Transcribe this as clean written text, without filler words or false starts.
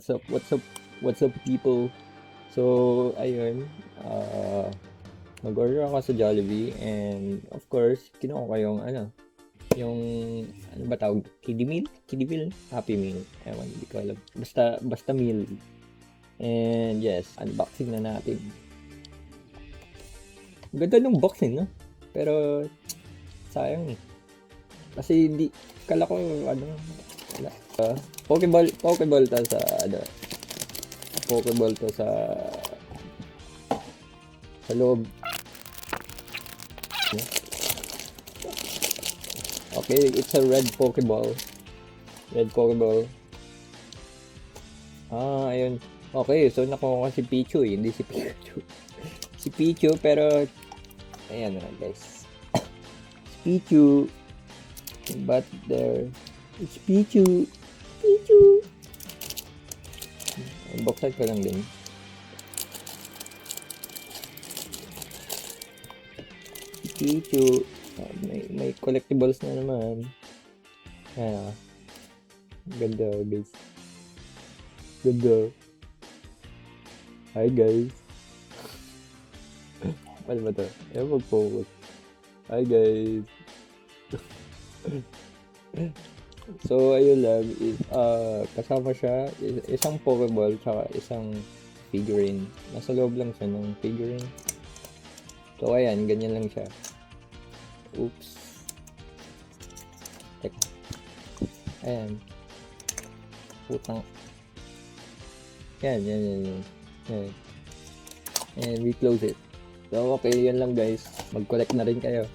What's up people? So, ayun, mag-order ako sa Jollibee and of course, kinuha ko yung yung ano ba tawag? Kiddie meal? Kiddie meal? Happy meal. Ewan, hindi ko alam. Basta meal. And yes, unboxing na natin. Ganda ng boxing, no? Pero, sayang eh. Kasi hindi, kala ko, wala. Pokeball ta sa, Pokeball to sa loob. Okay, it's a red Pokeball. Red Pokeball. Ayun. Okay, so nakuha ko si Pichu eh, hindi si Pikachu. Si Pichu, pero ayan na guys. Si Pichu. But there, it's Pichu. Pichu. Unboxan ko lang din. Pichu. May collectibles na naman. Ganda guys. Ganda. Hi guys. Ano ba to? Ayaw mag-focus. Hi guys. So, ayun lang. Kasama siya. Isang Pokeball tsaka isang figurine. Nasa loob lang siya ng figurine. So, ayan. Ganyan lang siya. Oops. Teka. Ayan. Putang. Yan. And we close it. So, okay. Yan lang guys. Mag-collect na rin kayo.